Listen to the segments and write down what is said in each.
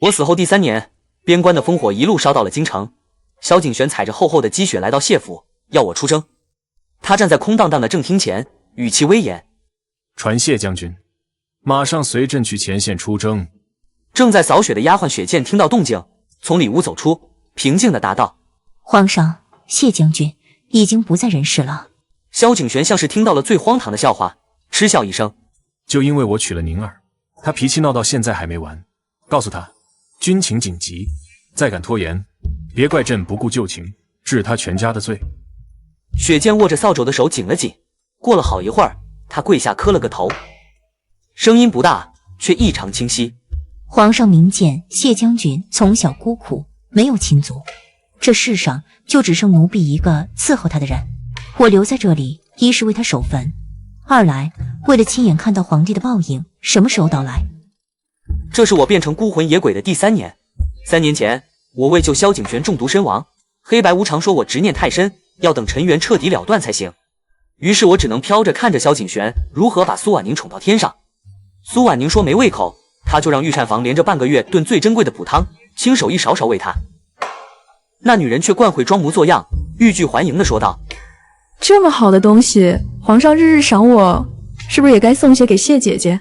我死后第3年，边关的烽火一路烧到了京城。萧景玄踩着厚厚的积雪来到谢府，要我出征。他站在空荡荡的正厅前，语气威严：“传谢将军，马上随朕去前线出征。”正在扫雪的丫鬟雪见听到动静，从里屋走出，平静地答道：“皇上，谢将军已经不在人世了。”萧景玄像是听到了最荒唐的笑话，嗤笑一声：“就因为我娶了宁儿，他脾气闹到现在还没完。告诉他，军情紧急，再敢拖延，别怪朕不顾旧情，治他全家的罪。”雪见握着扫帚的手紧了紧，过了好一会儿，他跪下磕了个头，声音不大，却异常清晰：“皇上明鉴，谢将军从小孤苦，没有亲族，这世上就只剩奴婢一个伺候他的人。我留在这里，一是为他守坟，二来为了亲眼看到皇帝的报应什么时候到来。”这是我变成孤魂野鬼的第3年。3年前，我为救萧景玄中毒身亡，黑白无常说我执念太深，要等尘缘彻底了断才行。于是我只能飘着看着萧景玄如何把苏婉宁宠到天上。苏婉宁说没胃口，他就让御膳房连着半个月炖最珍贵的补汤，亲手一勺勺喂他。那女人却惯会装模作样，欲拒还迎地说道：“这么好的东西，皇上日日赏我，是不是也该送些给谢姐姐？”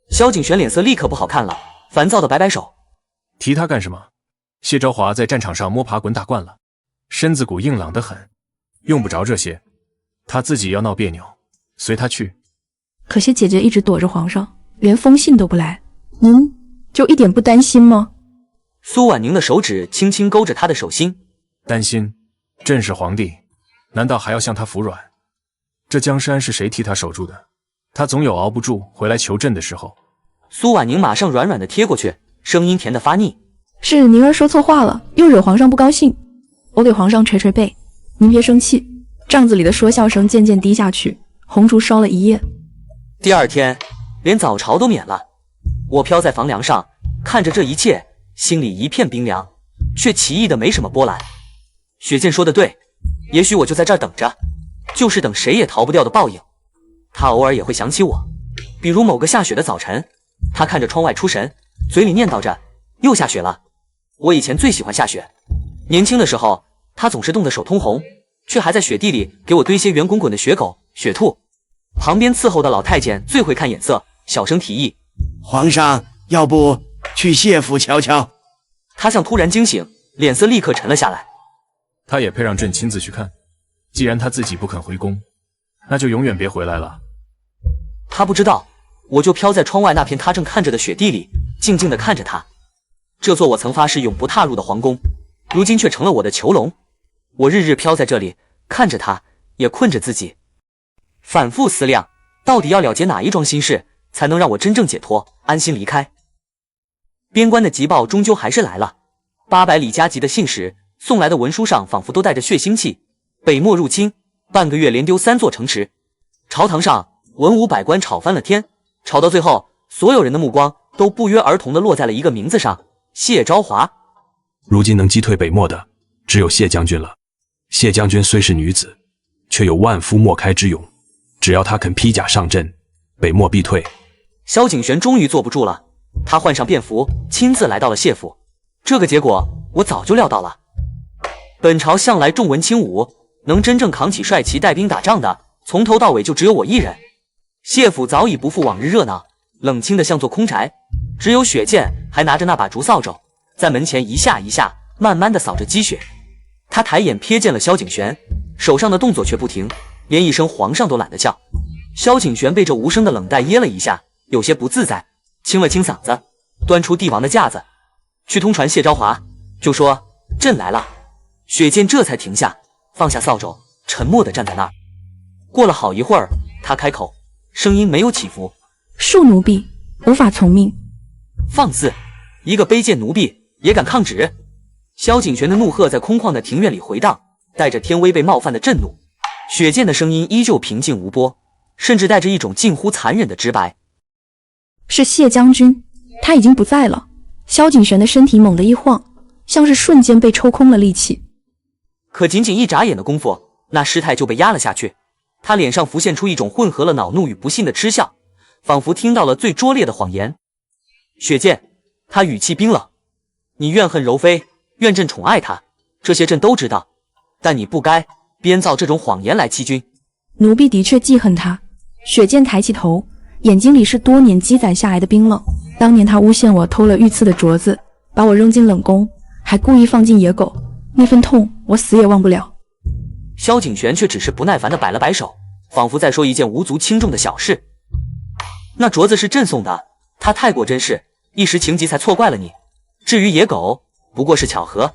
萧景玄脸色立刻不好看了，烦躁地摆摆手：“提他干什么？谢昭华在战场上摸爬滚打惯了，身子骨硬朗得很，用不着这些。他自己要闹别扭，随他去。”可谢姐姐一直躲着皇上，连封信都不来，就一点不担心吗？苏婉宁的手指轻轻勾着他的手心：“担心？朕是皇帝，难道还要向他服软？这江山是谁替他守住的？他总有熬不住回来求朕的时候。”苏婉宁马上软软的贴过去，声音甜得发腻：“是宁儿说错话了，又惹皇上不高兴。我给皇上捶捶背，您别生气。”帐子里的说笑声渐渐低下去，红烛烧了一夜。第2天，连早朝都免了。我飘在房梁上，看着这一切，心里一片冰凉，却奇异的没什么波澜。雪见说的对，也许我就在这儿等着，就是等谁也逃不掉的报应。他偶尔也会想起我，比如某个下雪的早晨，他看着窗外出神，嘴里念叨着又下雪了。我以前最喜欢下雪，年轻的时候，他总是冻得手通红，却还在雪地里给我堆些圆滚滚的雪狗、雪兔。旁边伺候的老太监最会看眼色，小声提议：“皇上，要不去谢府瞧瞧？”他像突然惊醒，脸色立刻沉了下来。他也配让朕亲自去看？既然他自己不肯回宫，那就永远别回来了。他不知道，我就飘在窗外那片他正看着的雪地里，静静地看着他。这座我曾发誓永不踏入的皇宫，如今却成了我的囚笼。我日日飘在这里，看着他，也困着自己，反复思量，到底要了结哪一桩心事，才能让我真正解脱，安心离开。边关的急报终究还是来了，800里加急的信使送来的文书上仿佛都带着血腥气。北漠入侵，半个月连丢3座城池。朝堂上文武百官吵翻了天，吵到最后，所有人的目光都不约而同地落在了一个名字上：谢昭华。如今能击退北漠的，只有谢将军了。谢将军虽是女子，却有万夫莫开之勇，只要她肯披甲上阵，北漠必退。萧景玄终于坐不住了，他换上便服，亲自来到了谢府。这个结果我早就料到了。本朝向来重文轻武，能真正扛起帅旗带兵打仗的，从头到尾就只有我一人。谢府早已不复往日热闹，冷清的像座空宅，只有雪见还拿着那把竹扫帚，在门前一下一下慢慢地扫着积雪。他抬眼瞥见了萧景玄，手上的动作却不停，连一声皇上都懒得叫。萧景玄被这无声的冷待噎了一下，有些不自在，清了清嗓子，端出帝王的架子，去通传谢昭华，就说朕来了。雪见这才停下，放下扫帚，沉默地站在那儿。过了好一会儿，他开口，声音没有起伏：“恕奴婢无法从命。”放肆！一个卑贱奴婢也敢抗旨？萧景玄的怒喝在空旷的庭院里回荡，带着天威被冒犯的震怒。雪见的声音依旧平静无波，甚至带着一种近乎残忍的直白：“是谢将军，他已经不在了。”萧景玄的身体猛地一晃，像是瞬间被抽空了力气。可仅仅一眨眼的功夫，那尸态就被压了下去。他脸上浮现出一种混合了恼怒与不信的嗤笑，仿佛听到了最拙劣的谎言。雪见，他语气冰冷，你怨恨柔妃，怨朕宠爱她，这些朕都知道，但你不该编造这种谎言来欺君。奴婢的确记恨他。雪见抬起头，眼睛里是多年积攒下来的冰冷。当年他诬陷我偷了御赐的镯子，把我扔进冷宫，还故意放进野狗，那份痛我死也忘不了。萧景璇却只是不耐烦地摆了摆手，仿佛在说一件无足轻重的小事。那镯子是朕送的，他太过珍视，一时情急才错怪了你。至于野狗，不过是巧合。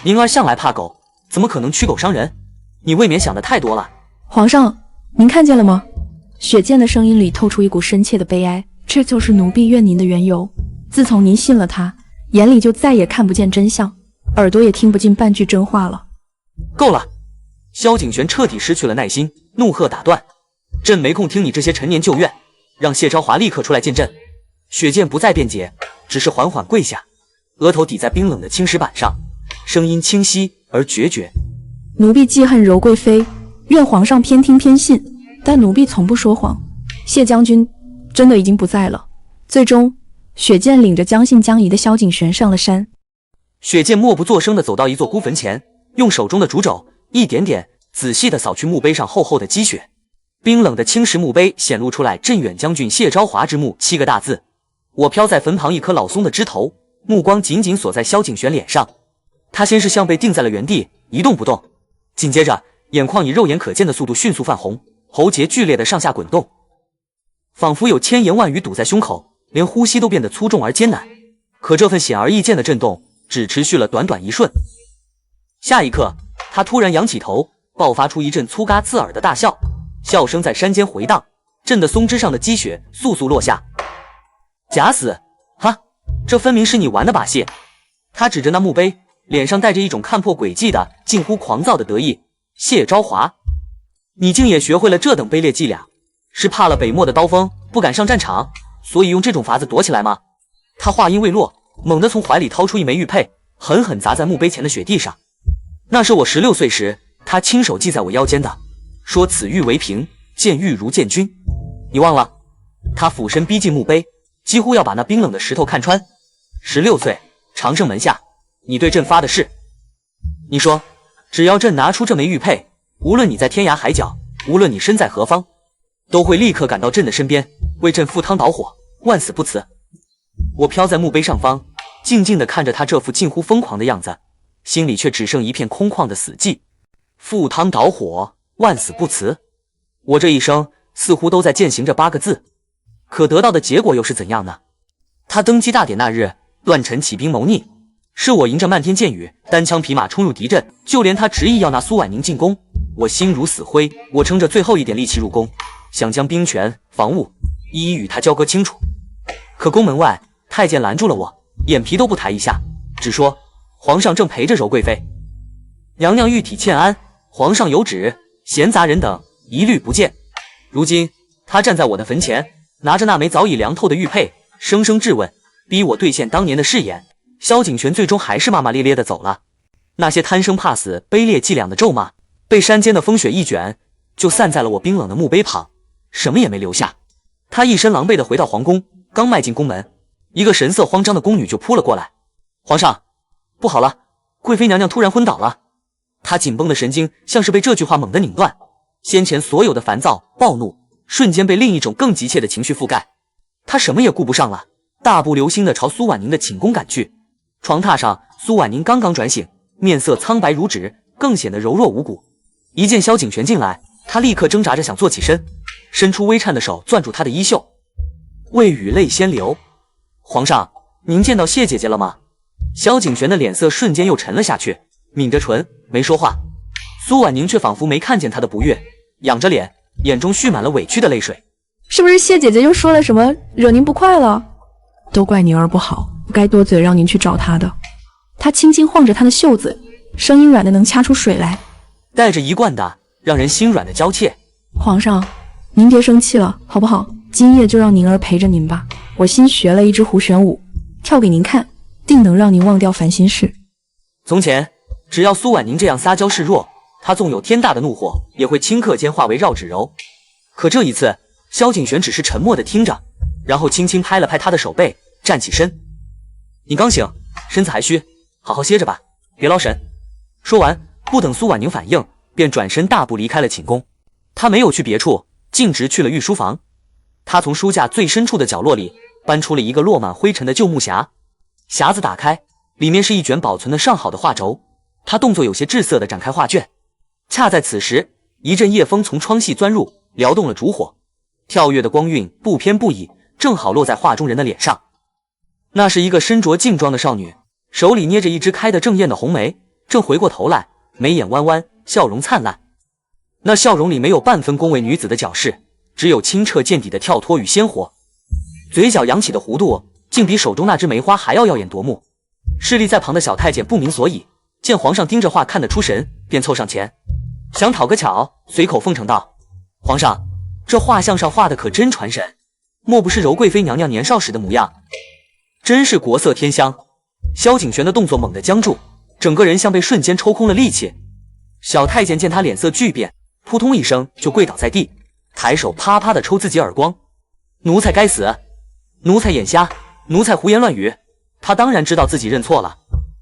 宁儿向来怕狗，怎么可能驱狗伤人？你未免想得太多了。皇上，您看见了吗？雪见的声音里透出一股深切的悲哀，这就是奴婢怨您的缘由。自从您信了他，眼里就再也看不见真相，耳朵也听不进半句真话了。够了！萧景璇彻底失去了耐心，怒喝打断：朕没空听你这些陈年旧怨，让谢昭华立刻出来见朕。雪见不再辩解，只是缓缓跪下，额头抵在冰冷的青石板上，声音清晰而决绝：奴婢记恨柔贵妃，愿皇上偏听偏信，但奴婢从不说谎。谢将军真的已经不在了。最终，雪见领着将信将疑的萧景璇上了山。雪见默不作声地走到一座孤坟前，用手中的竹帚一点点仔细地扫去墓碑上厚厚的积雪。冰冷的青石墓碑显露出来镇远将军谢昭华之墓7个大字。我飘在坟旁一棵老松的枝头，目光紧紧锁在萧景璇脸上。他先是像被定在了原地，一动不动，紧接着眼眶以肉眼可见的速度迅速泛红，喉结剧烈的上下滚动，仿佛有千言万语堵在胸口，连呼吸都变得粗重而艰难。可这份显而易见的震动只持续了短短一瞬。下一刻，他突然仰起头，爆发出一阵粗嘎刺耳的大笑，笑声在山间回荡，震得松枝上的积雪簌簌落下。假死！哈，这分明是你玩的把戏！他指着那墓碑，脸上带着一种看破诡计的近乎狂躁的得意。谢昭华，你竟也学会了这等卑劣伎俩，是怕了北漠的刀锋，不敢上战场，所以用这种法子躲起来吗？他话音未落，猛地从怀里掏出一枚玉佩，狠狠砸在墓碑前的雪地上。那是我16岁时他亲手系在我腰间的，说此玉为凭，见玉如见君。你忘了？他俯身逼近墓碑，几乎要把那冰冷的石头看穿。16岁，长生门下，你对朕发的誓。你说，只要朕拿出这枚玉佩，无论你在天涯海角，无论你身在何方，都会立刻赶到朕的身边，为朕赴汤蹈火，万死不辞。我飘在墓碑上方，静静地看着他这副近乎疯狂的样子，心里却只剩一片空旷的死寂。赴汤蹈火，万死不辞，我这一生似乎都在践行这8个字，可得到的结果又是怎样呢？他登基大典那日，乱臣起兵谋逆，是我迎着漫天箭雨，单枪匹马冲入敌阵，就连他执意要拿苏婉宁进宫，我心如死灰，我撑着最后一点力气入宫，想将兵权、防务一一与他交割清楚。可宫门外，太监拦住了我，眼皮都不抬一下，只说皇上正陪着柔贵妃，娘娘玉体欠安，皇上有旨，闲杂人等一律不见。如今他站在我的坟前，拿着那枚早已凉透的玉佩，声声质问，逼我兑现当年的誓言。萧景璇最终还是骂骂咧咧地走了。那些贪生怕死、卑劣伎俩的咒骂，被山间的风雪一卷，就散在了我冰冷的墓碑旁，什么也没留下。他一身狼狈地回到皇宫，刚迈进宫门，一个神色慌张的宫女就扑了过来。皇上，不好了，贵妃娘娘突然昏倒了。她紧绷的神经像是被这句话猛地拧断，先前所有的烦躁、暴怒，瞬间被另一种更急切的情绪覆盖。她什么也顾不上了，大步流星地朝苏婉宁的寝宫赶去。床榻上，苏婉宁刚刚转醒，面色苍白如纸，更显得柔弱无骨。一见萧景璇进来，她立刻挣扎着想坐起身，伸出微颤的手攥住他的衣袖。未雨泪先流，皇上，您见到谢姐姐了吗？萧景璇的脸色瞬间又沉了下去，抿着唇没说话。苏婉宁却仿佛没看见他的不悦，仰着脸，眼中蓄满了委屈的泪水。是不是谢姐姐又说了什么惹您不快了？都怪宁儿不好，不该多嘴让您去找她的。他轻轻晃着她的袖子，声音软的能掐出水来，带着一贯的让人心软的娇怯。皇上，您别生气了，好不好？今夜就让宁儿陪着您吧，我新学了一支胡旋舞，跳给您看，定能让您忘掉烦心事。从前，只要苏婉宁这样撒娇示弱，他纵有天大的怒火，也会顷刻间化为绕指柔。可这一次，萧景璇只是沉默地听着，然后轻轻拍了拍他的手背，站起身。你刚醒，身子还虚，好好歇着吧，别劳神。说完，不等苏婉宁反应，便转身大步离开了寝宫。他没有去别处，径直去了御书房。他从书架最深处的角落里搬出了一个落满灰尘的旧木匣，匣子打开，里面是一卷保存的上好的画轴。他动作有些滞涩地展开画卷。恰在此时，一阵夜风从窗隙钻入，撩动了烛火，跳跃的光晕不偏不倚，正好落在画中人的脸上。那是一个身着劲装的少女，手里捏着一支开得正艳的红梅，正回过头来，眉眼弯弯，笑容灿烂。那笑容里没有半分恭维女子的矫饰，只有清澈见底的跳脱与鲜活。嘴角扬起的弧度，竟比手中那只梅花还要耀眼夺目。侍立在旁的小太监不明所以，见皇上盯着画看得出神，便凑上前想讨个巧，随口奉承道：“皇上，这画像上画的可真传神，莫不是柔贵妃娘娘年少时的模样？真是国色天香。”萧景璇的动作猛地僵住，整个人像被瞬间抽空了力气。小太监见他脸色巨变，扑通一声就跪倒在地，抬手啪啪地抽自己耳光。奴才该死，奴才眼瞎，奴才胡言乱语。他当然知道自己认错了。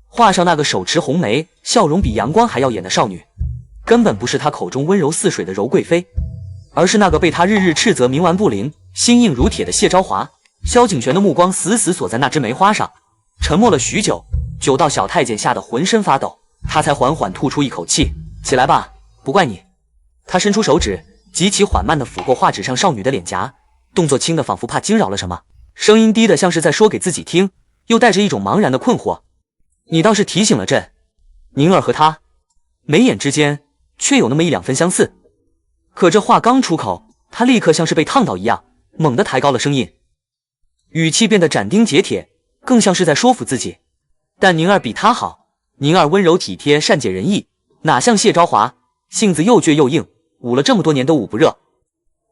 画上那个手持红梅，笑容比阳光还耀眼的少女，根本不是他口中温柔似水的柔贵妃，而是那个被他日日斥责冥顽不灵、心硬如铁的谢昭华。萧景璇的目光死死锁在那只梅花上，沉默了许久，久到小太监吓得浑身发抖，他才缓缓吐出一口气：“起来吧，不怪你。”他伸出手指，极其缓慢地抚过画纸上少女的脸颊，动作轻的仿佛怕惊扰了什么，声音低的像是在说给自己听，又带着一种茫然的困惑：“你倒是提醒了朕。”宁儿和他眉眼之间却有那么一两分相似，可这话刚出口，他立刻像是被烫到一样，猛地抬高了声音，语气变得斩钉截铁，更像是在说服自己。但宁儿比他好，宁儿温柔体贴，善解人意，哪像谢昭华，性子又倔又硬，捂了这么多年都捂不热。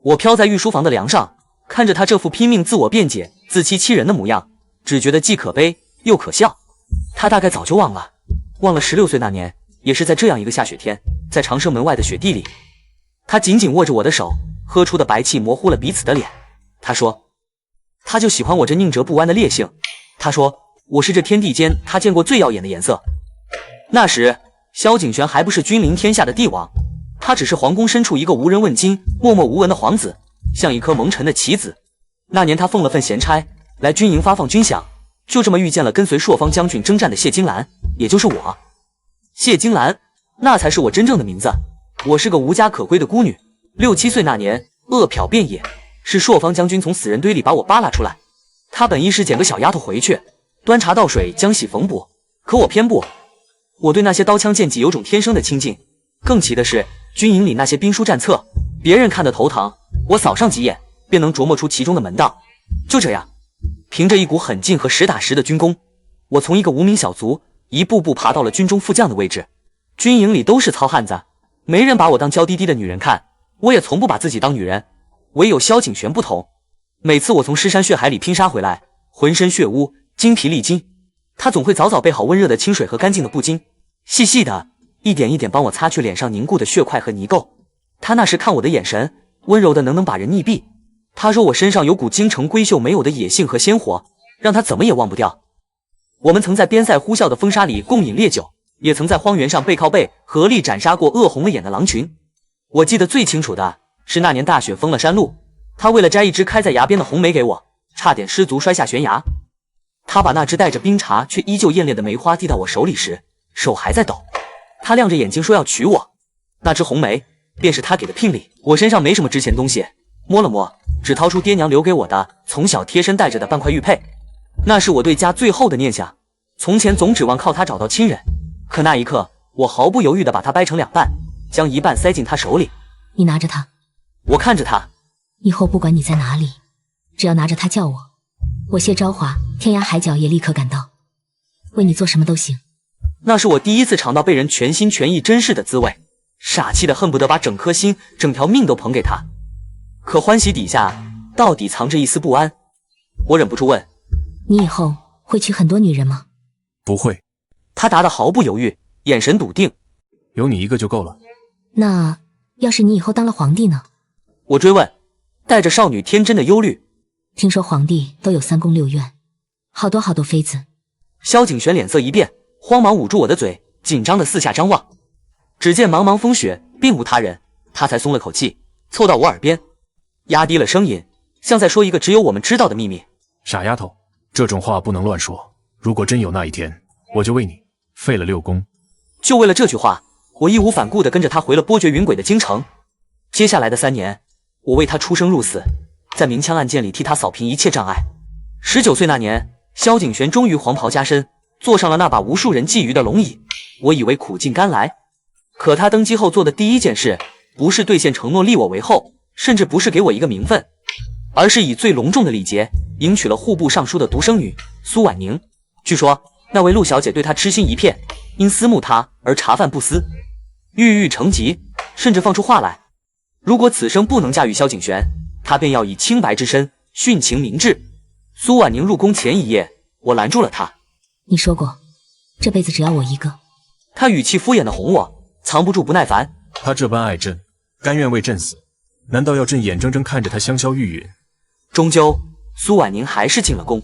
我飘在御书房的梁上，看着他这副拼命自我辩解、自欺欺人的模样，只觉得既可悲又可笑。他大概早就忘了16岁那年，也是在这样一个下雪天，在长生门外的雪地里，他紧紧握着我的手，喝出的白气模糊了彼此的脸。他说，他就喜欢我这拧折不弯的烈性。他说，我是这天地间他见过最耀眼的颜色。那时萧景璇还不是君临天下的帝王，他只是皇宫深处一个无人问津、默默无闻的皇子，像一颗蒙尘的棋子。那年他奉了份闲差，来军营发放军饷，就这么遇见了跟随朔方将军征战的谢金兰，也就是我。谢金兰，那才是我真正的名字。我是个无家可归的孤女，6、7岁那年饿殍遍野，是朔方将军从死人堆里把我扒拉出来。他本意是捡个小丫头回去，端茶倒水，将洗缝补，可我偏不。我对那些刀枪剑戟有种天生的亲近。更奇的是，军营里那些兵书战策，别人看得头疼，我扫上几眼便能琢磨出其中的门道。就这样，凭着一股狠劲和实打实的军功，我从一个无名小卒一步步爬到了军中副将的位置。军营里都是糙汉子，没人把我当娇滴滴的女人看，我也从不把自己当女人。唯有萧景璇不同，每次我从尸山血海里拼杀回来，浑身血污，精疲力尽，他总会早早备好温热的清水和干净的布巾，细细的一点一点帮我擦去脸上凝固的血块和泥垢。他那时看我的眼神温柔的能把人溺毙。他说我身上有股京城闺秀没有的野性和鲜活，让他怎么也忘不掉。我们曾在边塞呼啸的风沙里共饮烈酒，也曾在荒原上背靠背合力斩杀过饿红了眼的狼群。我记得最清楚的是那年大雪封了山路，他为了摘一只开在崖边的红梅给我，差点失足摔下悬崖。他把那只带着冰茶却依旧艳烈的梅花递到我手里时，手还在抖。他亮着眼睛说要娶我，那只红梅便是他给的聘礼。我身上没什么值钱东西，摸了摸，只掏出爹娘留给我的从小贴身带着的半块玉佩，那是我对家最后的念想。从前总指望靠他找到亲人，可那一刻我毫不犹豫地把它掰成2半，将一半塞进他手里。你拿着它。我看着他，以后不管你在哪里，只要拿着它叫我谢昭华天涯海角也立刻赶到，为你做什么都行。那是我第一次尝到被人全心全意珍视的滋味，傻气的恨不得把整颗心整条命都捧给他。可欢喜底下到底藏着一丝不安，我忍不住问，你以后会娶很多女人吗？不会。他答得毫不犹豫，眼神笃定。有你一个就够了。那要是你以后当了皇帝呢？我追问，带着少女天真的忧虑。听说皇帝都有3宫6院，好多好多妃子，萧景璇脸色一变，慌忙捂住我的嘴，紧张的四下张望。只见茫茫风雪，并无他人，他才松了口气，凑到我耳边，压低了声音，像在说一个只有我们知道的秘密。傻丫头，这种话不能乱说。如果真有那一天，我就为你废了6宫。就为了这句话，我义无反顾地跟着他回了波谲云诡的京城。接下来的3年，我为他出生入死，在明枪暗箭里替他扫平一切障碍。19岁那年，萧景璇终于黄袍加身，坐上了那把无数人觊觎的龙椅。我以为苦尽甘来，可他登基后做的第一件事，不是兑现承诺立我为后，甚至不是给我一个名分，而是以最隆重的礼节迎娶了户部尚书的独生女苏婉宁。据说那位陆小姐对他痴心一片，因思慕他而茶饭不思，郁郁成疾，甚至放出话来，如果此生不能驾驭萧景璇，他便要以清白之身殉情明志。苏婉宁入宫前一夜，我拦住了她。你说过，这辈子只要我一个。她语气敷衍地哄我，藏不住不耐烦。他这般爱朕，甘愿为朕死，难道要朕眼睁睁看着他香消玉殒？终究，苏婉宁还是进了宫。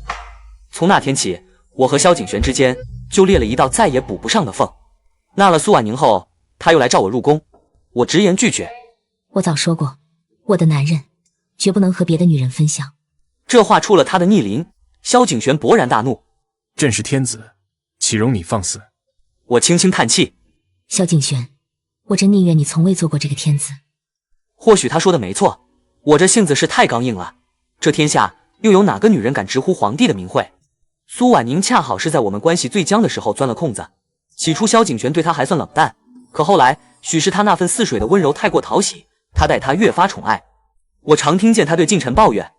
从那天起，我和萧景璇之间就裂了一道再也补不上的缝。纳了苏婉宁后，他又来召我入宫，我直言拒绝。我早说过，我的男人绝不能和别的女人分享。这话触了他的逆鳞，萧景璇勃然大怒。朕是天子，岂容你放肆？我轻轻叹气。萧景璇，我真宁愿你从未做过这个天子。或许他说的没错，我这性子是太刚硬了。这天下又有哪个女人敢直呼皇帝的名讳？苏婉宁恰好是在我们关系最僵的时候钻了空子。起初萧景璇对她还算冷淡，可后来许是他那份似水的温柔太过讨喜，他待她越发宠爱。我常听见他对近臣抱怨，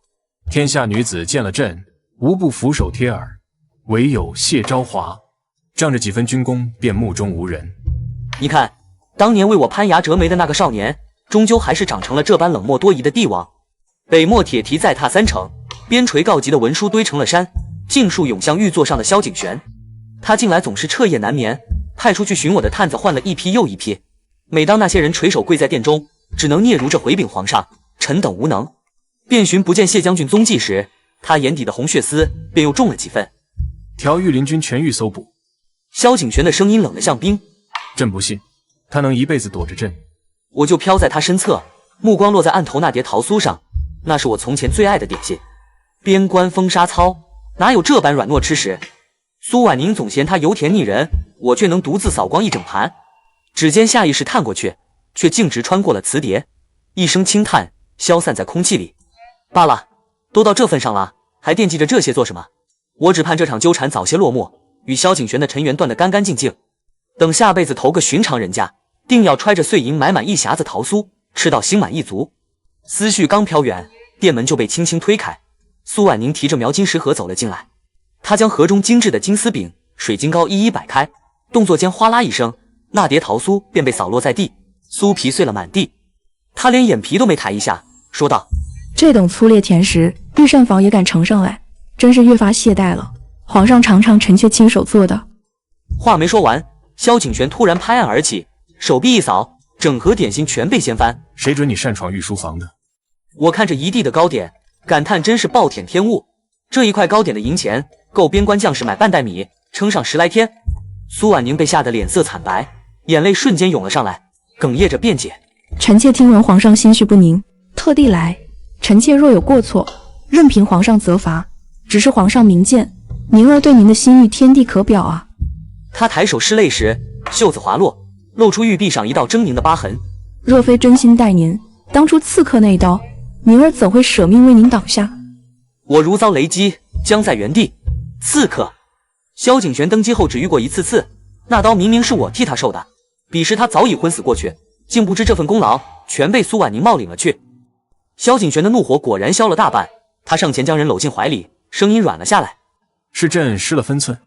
天下女子见了朕，无不俯首贴耳，唯有谢昭华，仗着几分军功，便目中无人。你看，当年为我攀崖折眉的那个少年，终究还是长成了这般冷漠多疑的帝王。北漠铁蹄再踏3程，边陲告急的文书堆成了山，尽数涌向玉座上的萧景璇。他近来总是彻夜难眠，派出去寻我的探子换了一批又一批。每当那些人垂手跪在殿中，只能嗫嚅着回禀皇上，臣等无能，遍寻不见谢将军踪迹时，他眼底的红血丝便又重了几分。调御林军全域搜捕。萧景璇的声音冷得像冰。朕不信，他能一辈子躲着朕。我就飘在他身侧，目光落在案头那叠桃酥上，那是我从前最爱的点心。边关风沙操，哪有这般软糯吃食？苏婉宁总嫌它油甜腻人，我却能独自扫光一整盘。指尖下意识探过去，却径直穿过了瓷碟，一声轻叹消散在空气里。罢了，都到这份上了，还惦记着这些做什么？我只盼这场纠缠早些落幕，与萧景璇的尘缘断得干干净净。等下辈子投个寻常人家，定要揣着碎银买满一匣子桃酥，吃到心满意足。思绪刚飘远，店门就被轻轻推开，苏婉宁提着描金石盒走了进来。她将盒中精致的金丝饼、水晶糕一一摆开，动作间哗啦一声，那碟桃酥便被扫落在地，酥皮碎了满地。她连眼皮都没抬一下，说道：“这等粗劣甜食，御膳房也敢呈上来，真是越发懈怠了。皇上尝尝臣妾亲手做的。”话没说完，萧景璇突然拍案而起，手臂一扫，整盒点心全被掀翻。谁准你擅闯御书房的？我看着一地的糕点，感叹真是暴殄天物。这一块糕点的银钱，够边关将士买半袋米，撑上10来天。苏婉宁被吓得脸色惨白，眼泪瞬间涌了上来，哽咽着辩解：“臣妾听闻皇上心绪不宁，特地来。臣妾若有过错，任凭皇上责罚。只是皇上明鉴，宁儿对您的心意天地可表啊。”他抬手拭泪时，袖子滑落，露出玉臂上一道狰狞的疤痕。若非真心待您，当初刺客那一刀，宁儿怎会舍命为您挡下？我如遭雷击，僵在原地。刺客？萧景璇登基后只遇过一次，那刀明明是我替他受的，彼时他早已昏死过去，竟不知这份功劳全被苏婉宁冒领了去。萧景璇的怒火果然消了大半，他上前将人搂进怀里，声音软了下来：“是朕失了分寸。”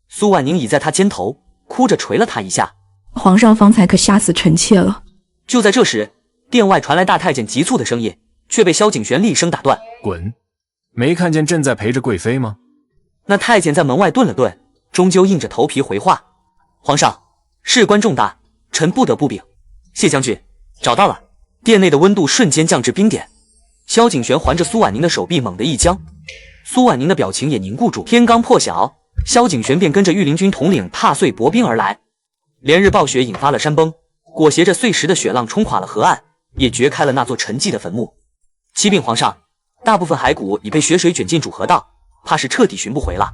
苏婉宁倚在他肩头，哭着捶了他一下：“皇上方才可吓死臣妾了。”就在这时，殿外传来大太监急促的声音，却被萧景璇厉声打断：“滚！没看见朕在陪着贵妃吗？”那太监在门外顿了顿，终究硬着头皮回话：“皇上，事关重大，臣不得不禀。”谢将军，找到了。殿内的温度瞬间降至冰点。萧景璇环着苏婉宁的手臂猛地一僵，苏婉宁的表情也凝固住。天刚破晓，萧景玄便跟着御林军统领踏碎薄冰而来。连日暴雪引发了山崩，裹挟着碎石的雪浪冲垮了河岸，也掘开了那座沉寂的坟墓。启禀皇上，大部分骸骨已被雪水卷进主河道，怕是彻底寻不回了。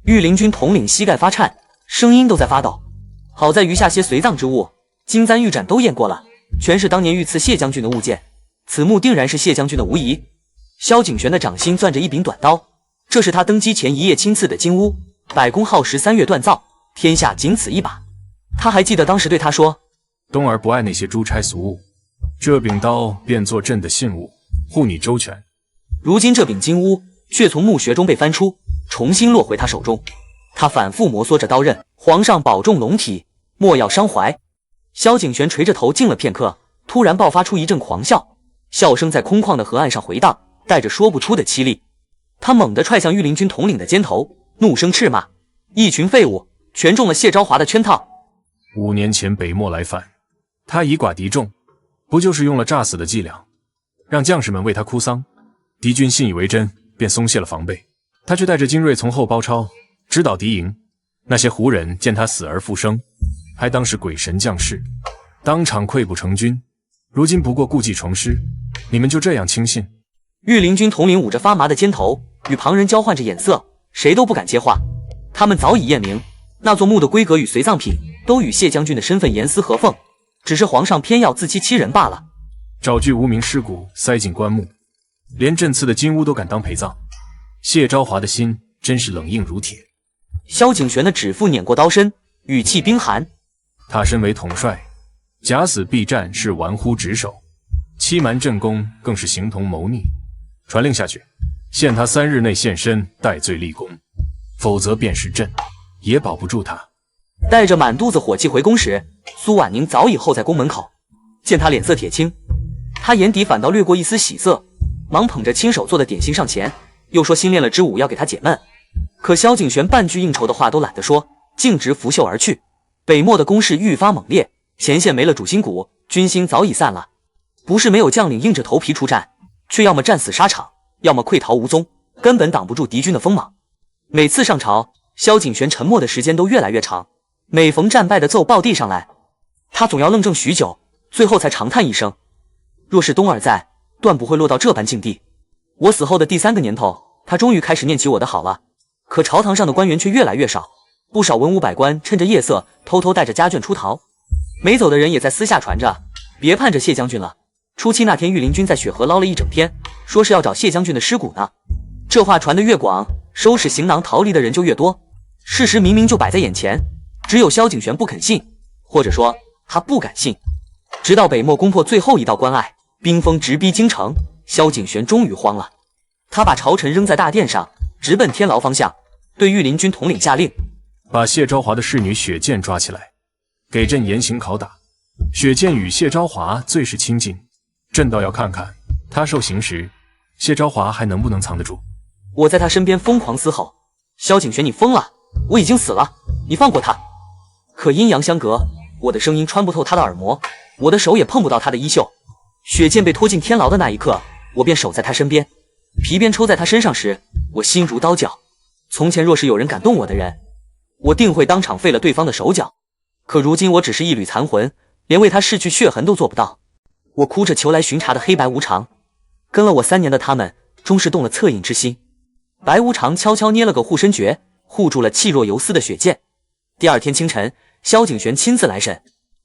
御林军统领膝盖发颤，声音都在发抖。好在余下些随葬之物，金簪玉盏都验过了，全是当年御赐谢将军的物件，此墓定然是谢将军的无疑。萧景玄的掌心攥着一柄短刀，这是他登基前一夜亲赐的金乌，百工耗时3月锻造，天下仅此一把。他还记得当时对他说：东儿不爱那些珠钗俗物，这柄刀便做朕的信物，护你周全。如今这柄金乌却从墓穴中被翻出，重新落回他手中。他反复摩挲着刀刃，皇上保重龙体，莫要伤怀。萧景玄垂着头静了片刻，突然爆发出一阵狂笑，笑声在空旷的河岸上回荡，带着说不出的凄厉。他猛地踹向御林军统领的肩头，怒声斥骂：一群废物，全中了谢昭华的圈套。5年前北漠来犯，他以寡敌众，不就是用了诈死的伎俩，让将士们为他哭丧？敌军信以为真，便松懈了防备。他却带着精锐从后包抄，直捣敌营。那些胡人见他死而复生，还当是鬼神降世，当场溃不成军。如今不过故技重施，你们就这样轻信？御林军统领捂着发麻的肩头，与旁人交换着眼色，谁都不敢接话。他们早已验明，那座墓的规格与随葬品都与谢将军的身份严丝合缝，只是皇上偏要自欺欺人罢了。找具无名尸骨塞进棺木，连朕赐的金乌都敢当陪葬，谢昭华的心真是冷硬如铁。萧景玄的指腹碾过刀身，语气冰寒：他身为统帅，假死避战是玩忽职守，欺瞒朕宫更是形同谋逆。传令下去，限他3日内现身，戴罪立功，否则便是朕也保不住他。带着满肚子火气回宫时，苏婉宁早已候在宫门口。见他脸色铁青，他眼底反倒掠过一丝喜色，忙捧着亲手做的点心上前，又说新练了支舞要给他解闷。可萧景玄半句应酬的话都懒得说，径直拂袖而去。北漠的攻势愈发猛烈，前线没了主心骨，军心早已散了。不是没有将领硬着头皮出战，却要么战死沙场，要么溃逃无踪，根本挡不住敌军的锋芒。每次上朝，萧景玄沉默的时间都越来越长，每逢战败的奏报递上来，他总要愣怔许久，最后才长叹一声：若是东儿在，断不会落到这般境地。我死后的第3个年头，他终于开始念起我的好了。可朝堂上的官员却越来越少，不少文武百官趁着夜色偷偷带着家眷出逃，没走的人也在私下传着：别盼着谢将军了。初期那天御林军在雪河捞了一整天，说是要找谢将军的尸骨呢。这话传得越广，收拾行囊逃离的人就越多。事实明明就摆在眼前，只有萧景玄不肯信，或者说他不敢信。直到北漠攻破最后一道关隘，兵锋直逼京城，萧景玄终于慌了。他把朝臣扔在大殿上，直奔天牢方向，对御林军统领下令：把谢昭华的侍女雪见抓起来，给朕严刑拷打。雪见与谢昭华最是亲近，朕倒要看看他受刑时，谢昭华还能不能藏得住。我在他身边疯狂嘶吼：萧景玄，你疯了！我已经死了，你放过他！可阴阳相隔，我的声音穿不透他的耳膜，我的手也碰不到他的衣袖。雪见被拖进天牢的那一刻，我便守在他身边，皮鞭抽在他身上时，我心如刀绞。从前若是有人敢动我的人，我定会当场废了对方的手脚。可如今我只是一缕残魂，连为他拭去血痕都做不到。我哭着求来巡查的黑白无常，跟了我3年的他们，终是动了恻隐之心。白无常悄悄捏了个护身诀，护住了气若游丝的雪见。第2天清晨，萧景玄亲自来审，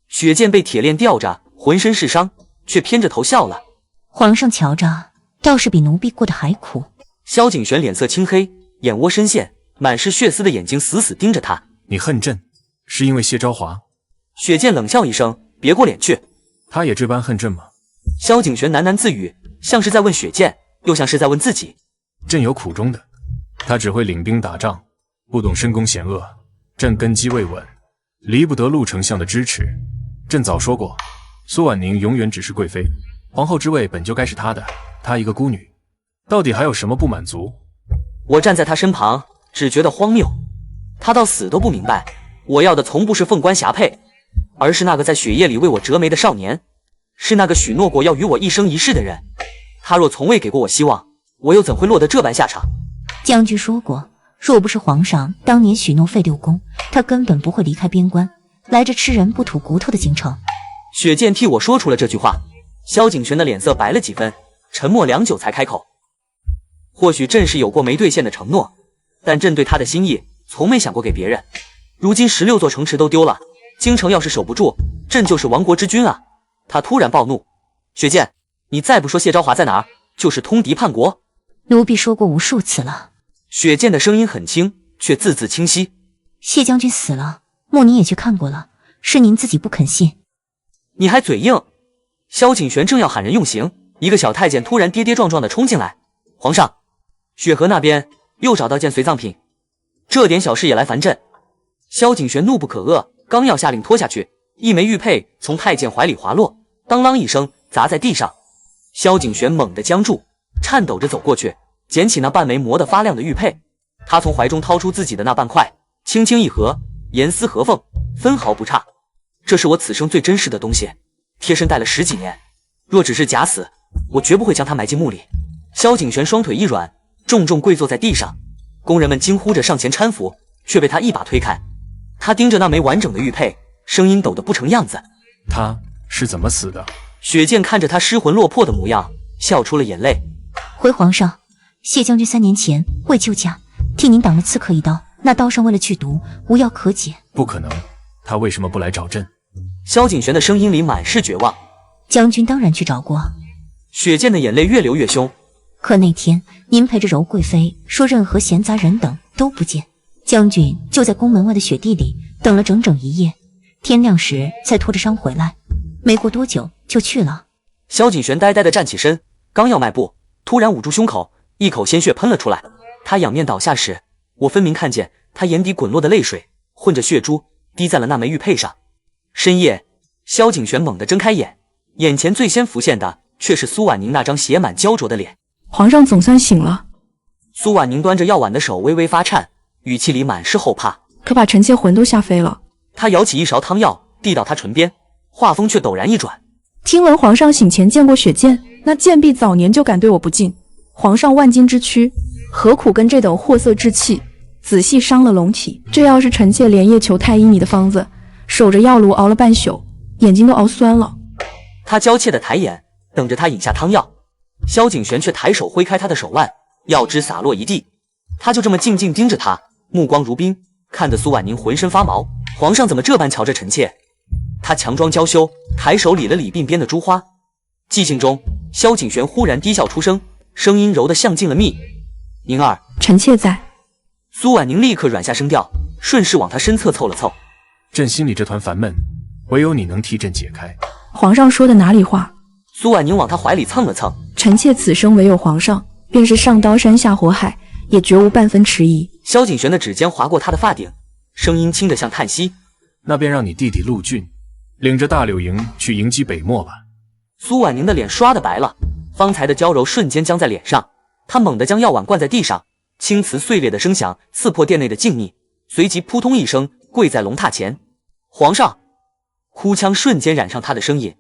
雪见被铁链吊着，浑身是伤，却偏着头笑了。皇上瞧着，倒是比奴婢过得还苦。萧景玄脸色青黑，眼窝深陷，满是血丝的眼睛死死盯着他。你恨朕，是因为谢昭华？雪见冷笑一声，别过脸去。他也这般恨朕吗？萧景玄喃喃自语，像是在问雪见，又像是在问自己。朕有苦衷的，他只会领兵打仗，不懂深攻险恶。朕根基未稳，离不得陆丞相的支持。朕早说过，苏婉宁永远只是贵妃，皇后之位本就该是她的，她一个孤女，到底还有什么不满足？我站在他身旁，只觉得荒谬。他到死都不明白，我要的从不是凤冠霞帔，而是那个在雪夜里为我折眉的少年，是那个许诺过要与我一生一世的人。他若从未给过我希望，我又怎会落得这般下场？将军说过，若不是皇上当年许诺废六宫，他根本不会离开边关，来这吃人不吐骨头的京城。雪见替我说出了这句话，萧景璇的脸色白了几分，沉默良久才开口。或许朕是有过没兑现的承诺，但朕对他的心意从没想过给别人。如今16座城池都丢了，京城要是守不住，朕就是亡国之君啊！他突然暴怒，雪见，你再不说谢昭华在哪儿，就是通敌叛国。奴婢说过无数次了。雪见的声音很轻，却字字清晰。谢将军死了，莫您也去看过了，是您自己不肯信。你还嘴硬！萧景璇正要喊人用刑，一个小太监突然跌跌撞撞地冲进来。皇上，雪河那边又找到件随葬品，这点小事也来烦朕。萧景璇怒不可遏，刚要下令拖下去，一枚玉佩从太监怀里滑落，当啷一声砸在地上。萧景璇猛地僵住，颤抖着走过去，捡起那半枚磨得发亮的玉佩。他从怀中掏出自己的那半块，轻轻一合，严丝合缝，分毫不差。这是我此生最珍视的东西，贴身戴了10几年，若只是假死，我绝不会将它埋进墓里。萧景璇双腿一软，重重跪坐在地上。工人们惊呼着上前搀扶，却被他一把推开。他盯着那枚完整的玉佩，声音抖得不成样子。他是怎么死的？雪见看着他失魂落魄的模样，笑出了眼泪。回皇上，谢将军3年前为救驾，替您挡了刺客一刀，那刀上为了剧毒，无药可解。不可能，他为什么不来找朕？萧景璇的声音里满是绝望。将军当然去找过。雪见的眼泪越流越凶。可那天您陪着柔贵妃，说任何闲杂人等都不见，将军就在宫门外的雪地里等了整整1夜，天亮时才拖着伤回来，没过多久就去了。萧景璇呆呆地站起身，刚要迈步，突然捂住胸口，一口鲜血喷了出来。他仰面倒下时，我分明看见他眼底滚落的泪水混着血珠滴在了那枚玉佩上。深夜，萧景璇猛地睁开眼，眼前最先浮现的却是苏婉宁那张血满焦灼的脸。皇上总算醒了。苏婉宁端着药碗的手微微发颤，语气里满是后怕。可把臣妾魂都吓飞了。他舀起一勺汤药递到他唇边，话锋却陡然一转。听闻皇上醒前见过雪见，那贱婢早年就敢对我不敬。皇上万金之躯，何苦跟这等货色置气？仔细伤了龙体，这要是臣妾连夜求太医你的方子，守着药炉熬了半宿，眼睛都熬酸了。他娇怯的抬眼，等着他饮下汤药。萧景璇却抬手挥开他的手腕，药汁洒落一地。他就这么静静盯着他，目光如冰，看得苏婉宁浑身发毛。皇上怎么这般瞧着臣妾？他强装娇羞，抬手理了理鬓边的珠花。寂静中，萧景璇忽然低笑出声，声音柔得像进了蜜。宁儿，臣妾在。苏婉宁立刻软下声调，顺势往他身侧凑了凑。朕心里这团烦闷，唯有你能替朕解开。皇上说的哪里话？苏婉宁往他怀里蹭了蹭。臣妾此生唯有皇上，便是上刀山下火海，也绝无半分迟疑。萧景璇的指尖划过他的发顶，声音轻得像叹息。那便让你弟弟陆俊领着大柳营去迎击北漠吧。苏婉宁的脸刷的白了，方才的娇柔瞬间僵在脸上。她猛地将药碗灌在地上，青瓷碎裂的声响刺破店内的静谧，随即扑通一声跪在龙榻前。皇上！哭腔瞬间染上他的声音。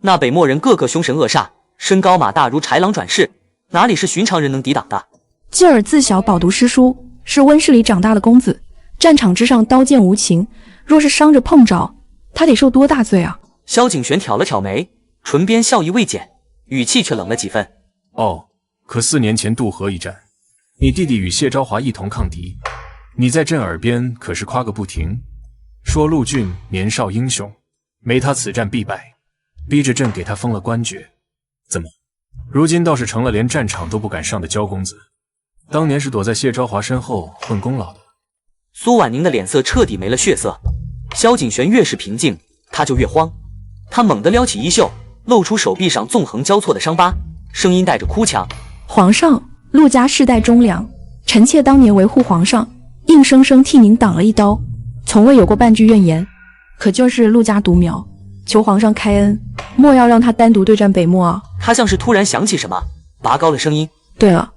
那北漠人个个凶神恶煞，身高马大如豺狼转世，哪里是寻常人能抵挡的？继而自小饱读诗书，是温室里长大的公子，战场之上刀剑无情，若是伤着碰着，他得受多大罪啊！萧景璇挑了挑眉，唇边笑意未减，语气却冷了几分。哦，可4年前渡河一战，你弟弟与谢昭华一同抗敌，你在朕耳边可是夸个不停，说陆俊年少英雄，没他此战必败，逼着朕给他封了官爵。怎么，如今倒是成了连战场都不敢上的娇公子？当年是躲在谢昭华身后混功劳的。苏婉宁的脸色彻底没了血色。萧景璇越是平静，他就越慌。他猛地撩起衣袖，露出手臂上纵横交错的伤疤，声音带着哭腔：皇上，陆家世代忠良，臣妾当年维护皇上，硬生生替您挡了一刀，从未有过半句怨言。可就是陆家独苗，求皇上开恩，莫要让他单独对战北漠啊！他像是突然想起什么，拔高了声音。对了，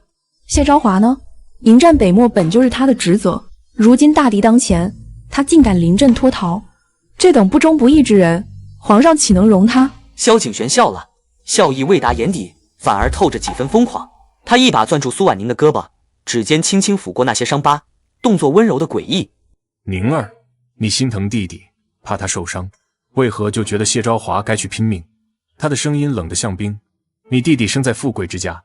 谢昭华呢？迎战北漠本就是他的职责，如今大敌当前，他竟敢临阵脱逃，这等不忠不义之人，皇上岂能容他？萧景璇笑了，笑意未达眼底，反而透着几分疯狂。他一把攥住苏婉宁的胳膊，指尖轻轻抚过那些伤疤，动作温柔的诡异。宁儿，你心疼弟弟，怕他受伤，为何就觉得谢昭华该去拼命？他的声音冷得像冰。你弟弟生在富贵之家，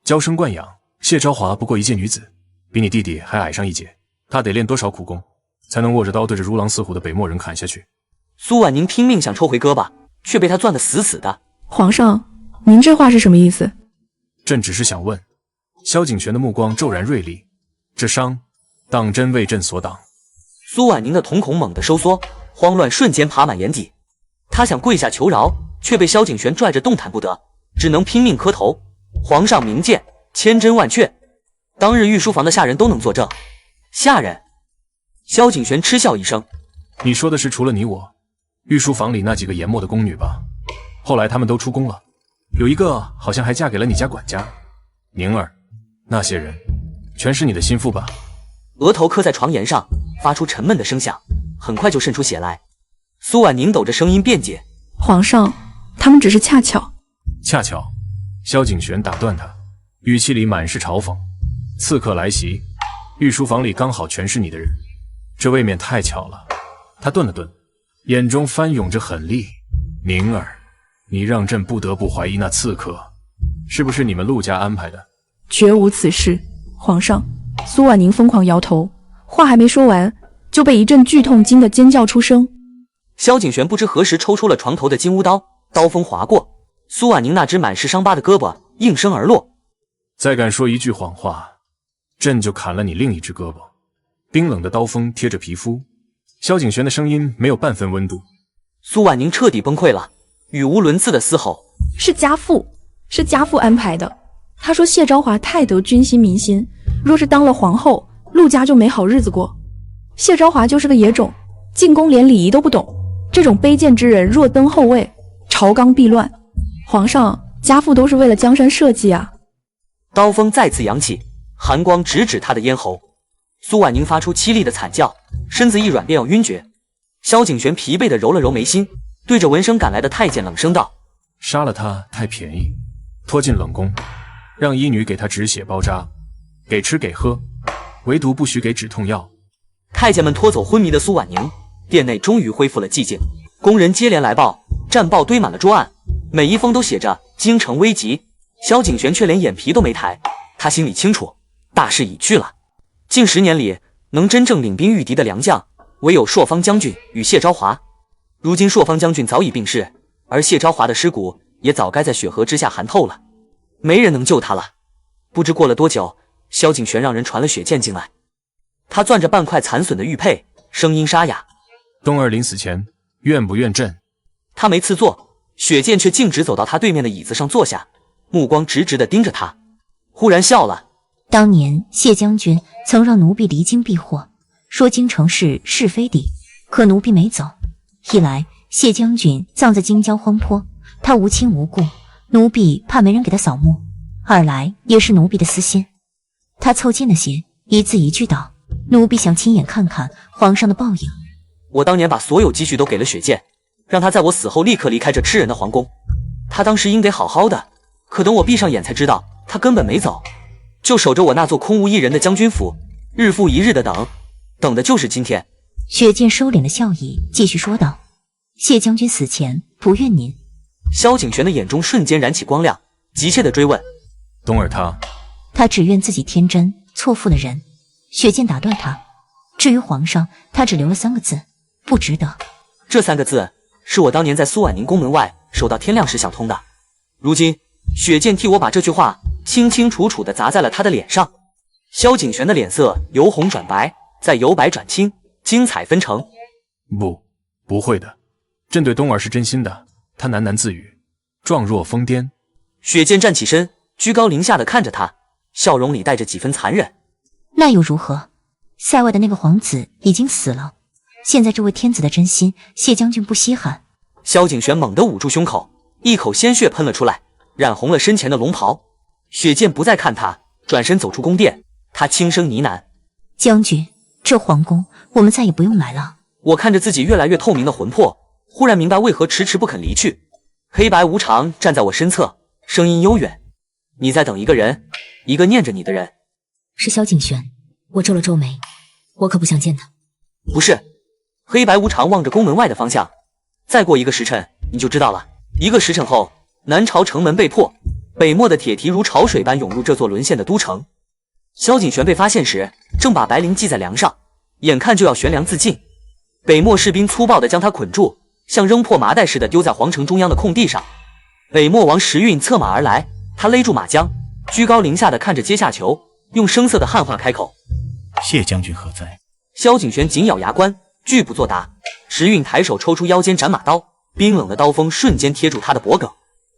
娇生惯养，谢昭华不过一介女子，比你弟弟还矮上一截，他得练多少苦功，才能握着刀对着如狼似虎的北漠人砍下去？苏婉宁拼命想抽回胳膊，却被他攥得死死的。皇上，您这话是什么意思？朕只是想问。萧景玄的目光骤然锐利，这伤当真为朕所挡？苏婉宁的瞳孔猛地收缩，慌乱瞬间爬满眼底。他想跪下求饶，却被萧景玄拽着动弹不得，只能拼命磕头。皇上明鉴，千真万确，当日御书房的下人都能作证。下人？萧景玄嗤笑一声，你说的是除了你我，御书房里那几个研墨的宫女吧？后来他们都出宫了，有一个好像还嫁给了你家管家。宁儿，那些人全是你的心腹吧？额头磕在床沿上，发出沉闷的声响，很快就渗出血来。苏婉宁抖着声音辩解：皇上，他们只是恰巧。恰巧？萧景玄打断他，语气里满是嘲讽。刺客来袭，御书房里刚好全是你的人，这未免太巧了。他顿了顿，眼中翻涌着狠戾。宁儿，你让朕不得不怀疑那刺客是不是你们陆家安排的？绝无此事，皇上。苏婉宁疯狂摇头，话还没说完，就被一阵剧痛惊得尖叫出声。萧景玄不知何时抽出了床头的金乌刀，刀锋划过，苏婉宁那只满是伤疤的胳膊应声而落。再敢说一句谎话，朕就砍了你另一只胳膊。冰冷的刀锋贴着皮肤，萧景玄的声音没有半分温度。苏婉宁彻底崩溃了，语无伦次的嘶吼：是家父安排的。他说谢昭华太得军心民心，若是当了皇后，陆家就没好日子过。谢昭华就是个野种，进宫连礼仪都不懂，这种卑贱之人若登后位，朝纲必乱。皇上，家父都是为了江山社稷啊。刀锋再次扬起，寒光直指他的咽喉。苏婉宁发出凄厉的惨叫，身子一软便要晕厥。萧景玄疲惫地揉了揉眉心，对着闻声赶来的太监冷声道：杀了他太便宜，拖进冷宫，让医女给他止血包扎，给吃给喝，唯独不许给止痛药。太监们拖走昏迷的苏婉宁，殿内终于恢复了寂静。工人接连来报，战报堆满了桌案，每一封都写着京城危急。萧景玄却连眼皮都没抬，他心里清楚，大势已去了。近10年里，能真正领兵御敌的良将，唯有朔方将军与谢昭华。如今朔方将军早已病逝，而谢昭华的尸骨也早该在雪河之下寒透了，没人能救他了。不知过了多久，萧景玄让人传了雪剑进来，他攥着半块残损的玉佩，声音沙哑：冬儿临死前愿不愿朕？他没赐座，雪剑却径直走到他对面的椅子上坐下，目光直直地盯着他，忽然笑了。当年谢将军曾让奴婢离京避祸，说京城是是非地，可奴婢没走。一来谢将军葬在京郊荒坡，他无亲无故，奴婢怕没人给他扫墓；二来也是奴婢的私心。他凑近了些，一字一句道：奴婢想亲眼看看皇上的报应。我当年把所有积蓄都给了雪剑，让他在我死后立刻离开这吃人的皇宫。他当时应得好好的，可等我闭上眼才知道，他根本没走，就守着我那座空无一人的将军府，日复一日的等，等的就是今天。雪剑收敛了笑意，继续说道：谢将军死前不怨您。萧景玄的眼中瞬间燃起光亮，急切地追问：冬儿他只怨自己天真，错付了人。雪剑打断他：至于皇上，他只留了3个字：不值得。这3个字是我当年在苏婉宁宫门外守到天亮时想通的，如今雪剑替我把这句话清清楚楚地砸在了他的脸上。萧景玄的脸色由红转白，再由白转青，精彩纷呈。不会的，朕对冬儿是真心的。他喃喃自语，状若疯癫。雪剑站起身，居高临下地看着他，笑容里带着几分残忍。那又如何？塞外的那个皇子已经死了，现在这位天子的真心，谢将军不稀罕。萧景玄猛地捂住胸口，一口鲜血喷了出来，染红了身前的龙袍。雪剑不再看他，转身走出宫殿。他轻声呢喃：将军，这皇宫我们再也不用来了。我看着自己越来越透明的魂魄，忽然明白为何迟迟不肯离去。黑白无常站在我身侧，声音悠远：你在等一个人，一个念着你的人。是萧景玄。我皱了皱眉，我可不想见他。不是，黑白无常望着宫门外的方向。再过1个时辰，你就知道了。1个时辰后，南朝城门被破，北漠的铁蹄如潮水般涌入这座沦陷的都城。萧景玄被发现时，正把白绫系在梁上，眼看就要悬梁自尽。北漠士兵粗暴地将他捆住，像扔破麻袋似的丢在皇城中央的空地上。北漠王时运策马而来，他勒住马缰，居高临下地看着阶下囚，用生涩的汉话开口：“谢将军何在？”萧景玄紧咬牙关，拒不作答。时运抬手抽出腰间斩马刀，冰冷的刀锋瞬间贴住他的脖颈。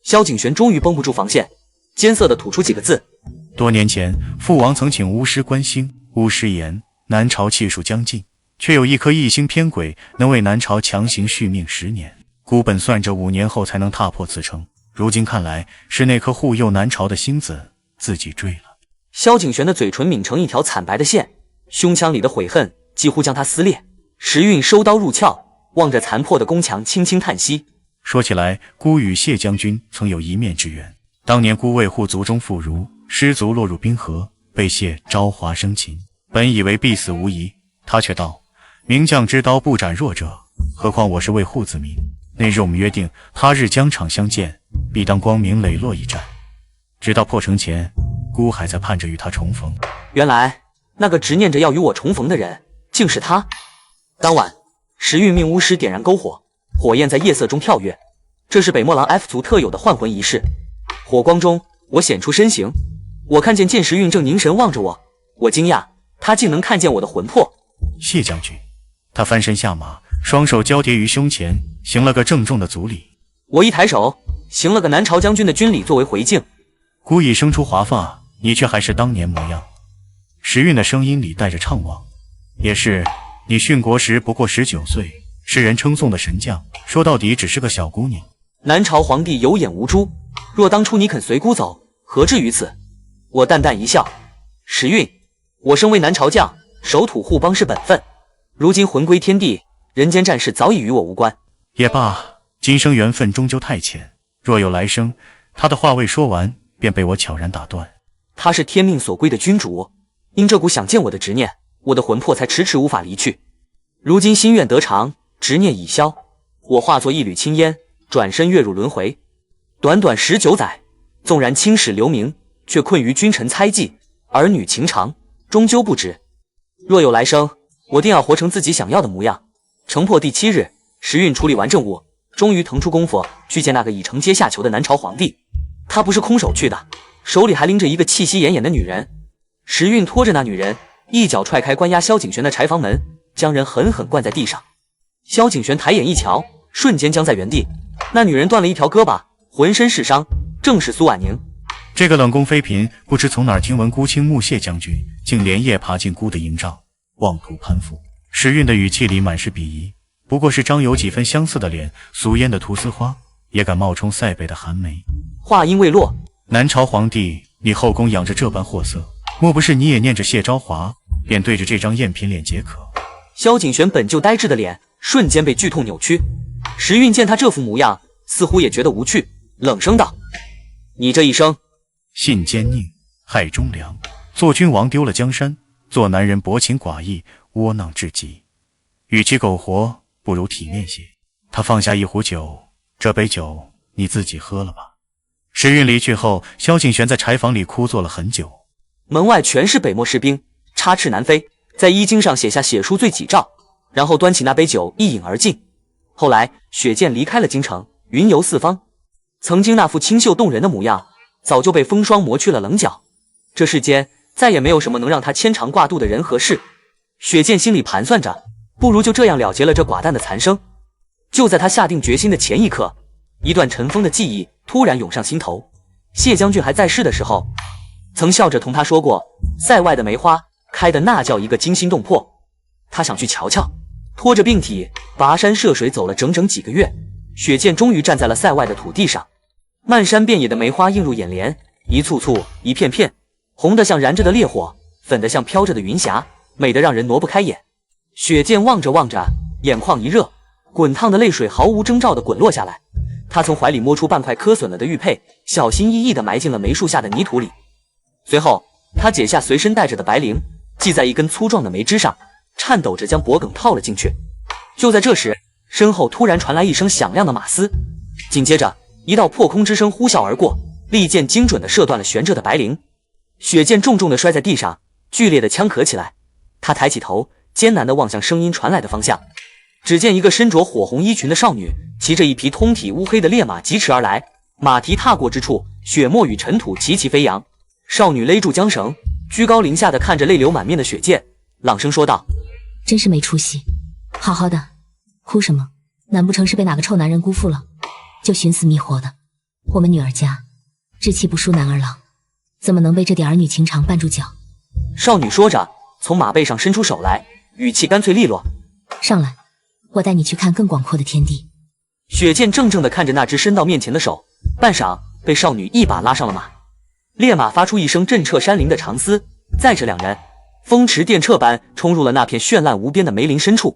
萧景玄终于绷不住防线，艰涩地吐出几个字：“多年前，父王曾请巫师观星，巫师言南朝气数将尽，却有一颗异星偏轨能为南朝强行续命10年。孤本算着5年后才能踏破此城，如今看来是那颗护佑南朝的星子自己坠了。”萧景玄的嘴唇抿成一条惨白的线，胸腔里的悔恨几乎将他撕裂。时运收刀入鞘，望着残破的宫墙轻轻叹息：“说起来，孤与谢将军曾有一面之缘。当年孤为护族中妇孺，失足落入冰河，被谢朝华生擒，本以为必死无疑，他却道：名将之刀不斩弱者，何况我是为护子民。那日我们约定，他日疆场相见，必当光明磊落一战。直到破城前，孤还在盼着与他重逢。原来那个执念着要与我重逢的人，竟是他。”当晚，时运命巫师点燃篝火，火焰在夜色中跳跃，这是北漠狼 F 族特有的换魂仪式。火光中，我显出身形，我看见剑时运正凝神望着我，我惊讶他竟能看见我的魂魄。谢将军，他翻身下马，双手交叠于胸前，行了个郑重的足礼。我一抬手，行了个南朝将军的军礼作为回敬。孤已生出华发，你却还是当年模样。时运的声音里带着怅惘，也是。你殉国时不过19岁，世人称颂的神将，说到底只是个小姑娘。南朝皇帝有眼无珠，若当初你肯随孤走，何至于此？我淡淡一笑：时运，我身为南朝将，守土护邦是本分。如今魂归天地，人间战事早已与我无关。也罢，今生缘分终究太浅，若有来生。他的话未说完，便被我悄然打断。他是天命所归的君主，因这股想见我的执念，我的魂魄才迟迟无法离去。如今心愿得偿，执念已消，我化作一缕青烟，转身跃入轮回。短短19载，纵然青史留名，却困于君臣猜忌、儿女情长，终究不值。若有来生，我定要活成自己想要的模样。城破第7日，时运处理完政务，终于腾出功夫去见那个已成阶下囚的南朝皇帝。他不是空手去的，手里还拎着一个气息奄奄的女人。时运拖着那女人，一脚踹开关押萧景玄的柴房门，将人狠狠灌在地上。萧景玄抬眼一瞧，瞬间僵在原地。那女人断了一条胳膊，浑身是伤，正是苏婉宁。这个冷宫妃嫔不知从哪儿听闻孤倾慕谢将军，竟连夜爬进孤的营帐，妄图攀附。时运的语气里满是鄙夷，不过是张有几分相似的脸，俗烟的菟丝花，也敢冒充塞北的寒梅。话音未落，南朝皇帝，你后宫养着这般货色，莫不是你也念着谢昭华，便对着这张赝品脸解渴？萧景玄本就呆滞的脸瞬间被剧痛扭曲。时运见他这副模样，似乎也觉得无趣，冷声道：你这一生信奸佞，害忠良，做君王丢了江山，做男人薄情寡义，窝囊至极。与其苟活，不如体面些。他放下一壶酒，这杯酒你自己喝了吧。时运离去后，萧景玄在柴房里哭坐了很久。门外全是北漠士兵，插翅难飞，在衣襟上写下血书罪己诏，然后端起那杯酒一饮而尽。后来雪见离开了京城，云游四方，曾经那副清秀动人的模样，早就被风霜磨去了棱角。这世间再也没有什么能让他牵肠挂肚的人和事。雪见心里盘算着，不如就这样了结了这寡淡的残生。就在他下定决心的前一刻，一段尘封的记忆突然涌上心头。谢将军还在世的时候，曾笑着同他说过，塞外的梅花开的那叫一个惊心动魄。他想去瞧瞧，拖着病体跋山涉水走了整整几个月，雪见终于站在了塞外的土地上。漫山遍野的梅花映入眼帘，一簇簇，一片片，红的像燃着的烈火，粉的像飘着的云霞，美得让人挪不开眼。雪见望着望着，眼眶一热，滚烫的泪水毫无征兆地滚落下来。他从怀里摸出半块磕损了的玉佩，小心翼翼地埋进了梅树下的泥土里。随后他解下随身带着的白绫，系在一根粗壮的梅枝上，颤抖着将脖梗套了进去。就在这时，身后突然传来一声响亮的马嘶，紧接着一道破空之声呼啸而过，利剑精准地射断了悬着的白绫。雪剑重重地摔在地上，剧烈地呛咳起来。他抬起头，艰难地望向声音传来的方向，只见一个身着火红衣裙的少女骑着一匹通体乌黑的烈马疾驰而来，马蹄踏过之处，血沫与尘土齐齐飞扬。少女勒住缰绳，居高临下地看着泪流满面的雪剑，朗声说道：真是没出息，好好的哭什么？难不成是被哪个臭男人辜负了，就寻死觅活的？我们女儿家志气不输男儿郎，怎么能被这点儿女情长绊住脚？少女说着，从马背上伸出手来，语气干脆利落：上来，我带你去看更广阔的天地。雪剑怔怔地看着那只伸到面前的手，半晌被少女一把拉上了马。烈马发出一声震彻山林的长嘶，载着两人风驰电掣般冲入了那片绚烂无边的梅林深处。